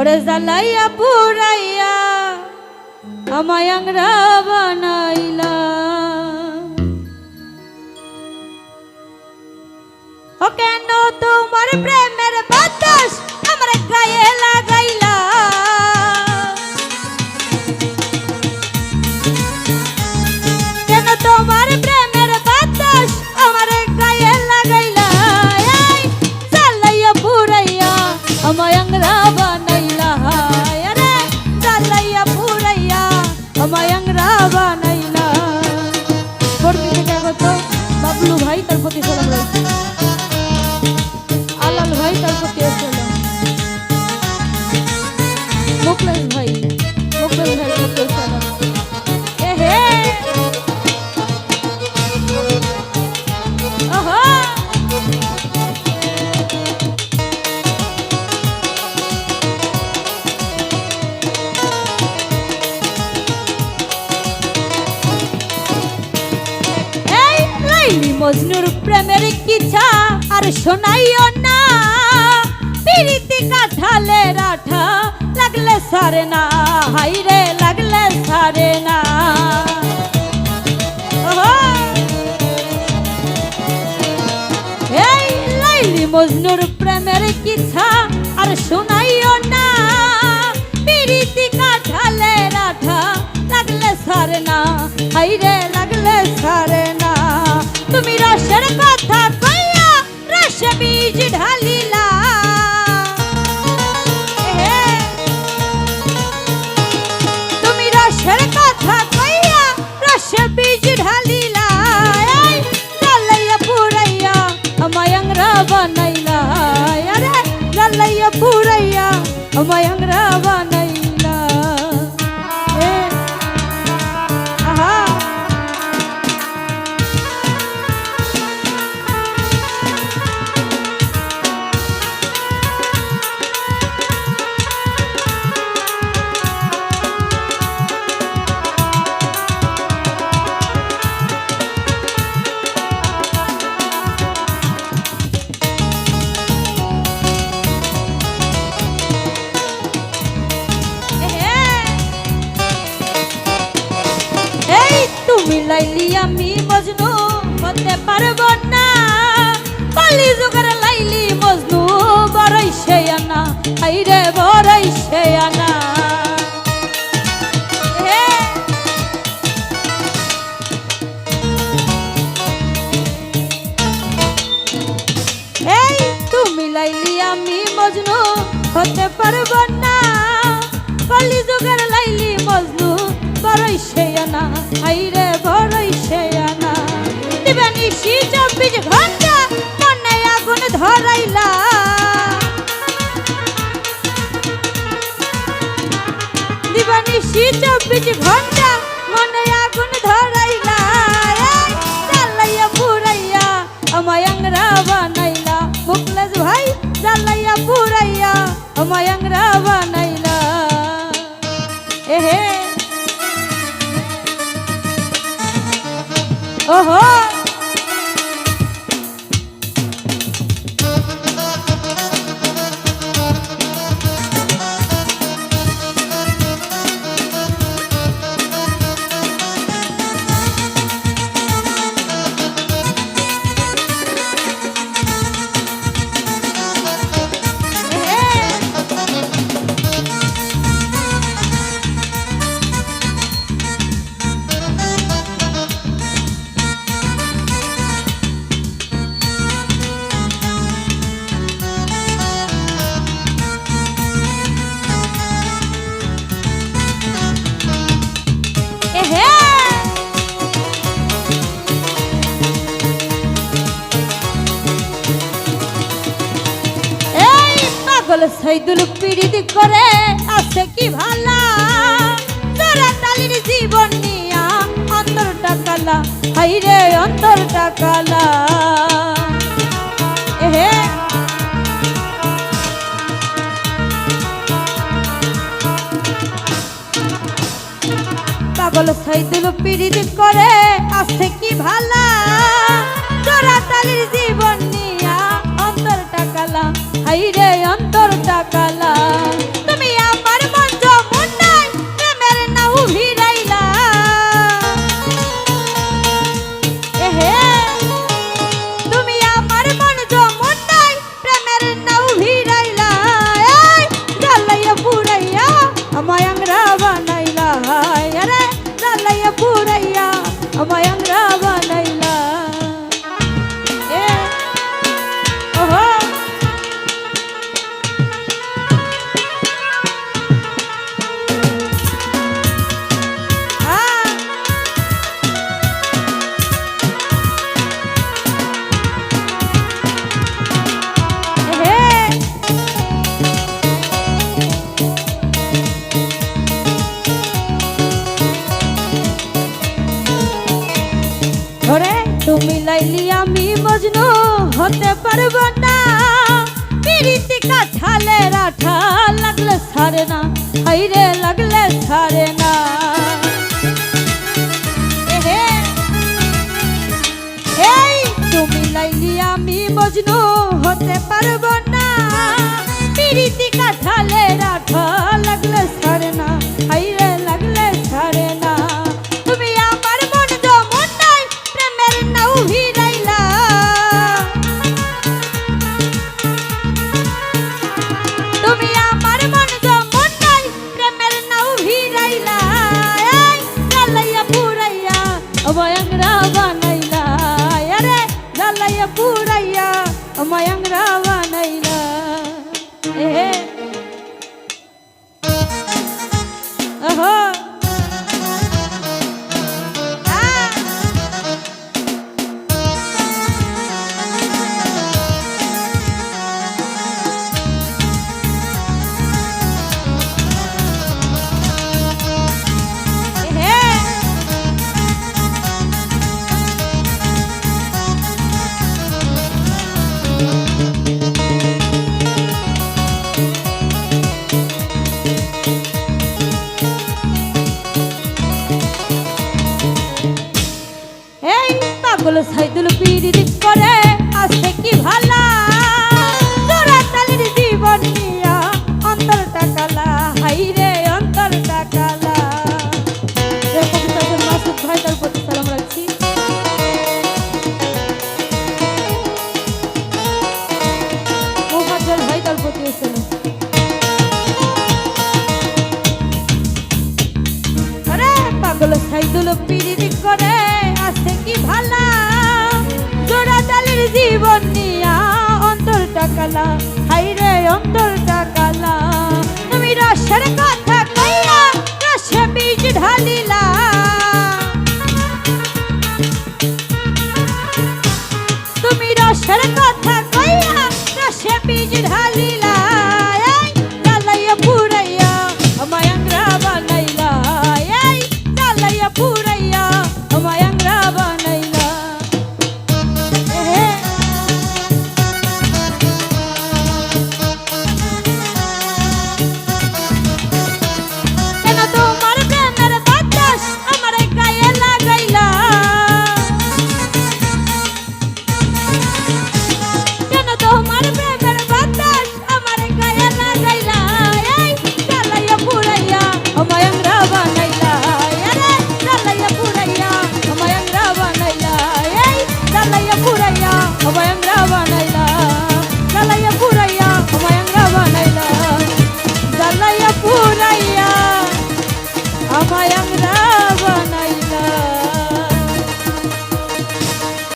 ওরে জ্বালাইয়া পুরাইয়া আমায় আংরা বানাইলা। ও কেন তোমার প্রেমের বাতাস আমার গায়ে লাগাইলা। কেন তোমার প্রেমের বাতাস আমার গায়ে লাগাইলা। জ্বালাইয়া পুরাইয়া আমায় আংরা বানাইলা। আরে জ্বালাইয়া পুরাইয়া আমায় আংরা বানাইলা। বর্তি থেকে আগত বাবলু ভাই তার প্রতি সালাম রয়েছে, আলাল ভাই তার প্রতি সালাম, মুকলেশ ভাই ভাইয়ের প্রতি সালাম। এহে ওহো মজনুর প্রেমের কিচ্ছা আর শোনাইও না। পিরিতি কাঠালে রাঠা লাগলে সারে না, হাইরে লাগলে সারে না। এই লাইলি মজনুর প্রেমের কিচ্ছা আর শোনাইও না। পিরিতি কাঠালে রাঠা লাগলে সারে না, হাইরে লাগলে সারে না। তুমি রসের কথা কইয়া রসে বীজ ঢালিলা। তুমি রসের কথা কইয়া রসে বীজ ঢালিলা। জ্বালাইয়া পুরাইয়া আমায় আংরা বানাইলা। আরে জ্বালাইয়া পুরাইয়া আমায় আংরা বানাইলা। আহা লাইলি আমি মজনু হতে পারবো না। কলি যুগের লাইলি মজনু বড়ই সে আনা, হাইরে বড়ই সে আনা। এই তুমি লাইলি আমি মজনু হতে পারবো না। কলি যুগের লাইলি মজনু বড়ই সে আনা, হাইরে বড়ই সে আনা। দিবা নিশি 24 ঘন্টা মনে আগুন ধরাইলা। দিবা নিশি 24 ঘন্টা মনে আগুন ধরাইলা। জ্বালাইয়া পুরাইয়া আমায় আংরা বানাইলা। মুকলেশ ভাই জ্বালাইয়া পুরাইয়া আমায় আংরা বানাইলা। এহে ওহো সাইদুল পিড়িত করে আছে কি ভালা। তোরা তালির জীবন নিয়া অন্তর টাকালা, হাইরে অন্তর টাকালা। এহে পাগল সাইদুল পিড়িত করে আছে কি ভালা। তোরা তালির জীবন নিয়া অন্তর টাকালা, হাইরে অন্তর টাকালা। তুমি মজনু হতে পারবো না, পিরিতি কাঁঠালে রাঠা লাগলে ছাড়ে না, হাইরে লাগলে ছাড়ে না। এই তুমি লাইলি আমি মজনু হতে পারবো না, পিরিতি কাঁঠালে রাঠা লাগলে ছাড়ে না, হাইরে লাগলে ছাড়ে না। তুমি আমার মন যেমন নাই প্রেমের নাও ভিড়াইলা, তুমি আমার মন যেমন নাই প্রেমের নাও ভিড়াইলা, এই জ্বালাইয়া পুরাইয়া অবয়ংরা বানাইলা, আরে জ্বালাইয়া পুরাইয়া অবয়ংরা বানাইলা। ওহো পাগল সাইদুল পিরিত করে আছে কি ভালা, তোরা তালির জীবন নিয়া অন্তর টাকালা, হাইরে অন্তর টাকালা। মাসুদ ভাই তার প্রতি সালাম রাখছি। মোহাজ্জল ভাই তার প্রতি সালাম। আরে পাগল সাইদুল পিরিত করে আছে কি ভালা, জোড়া তালের জীবন নিয়া অন্তর টাকালা, হাইরে অন্তর টাকালা। তুমি রসের কথা কইয়া রসে বীজ ঢালিলা, তুমি রসের কথা কইয়া রসে বীজ ঢালিলা।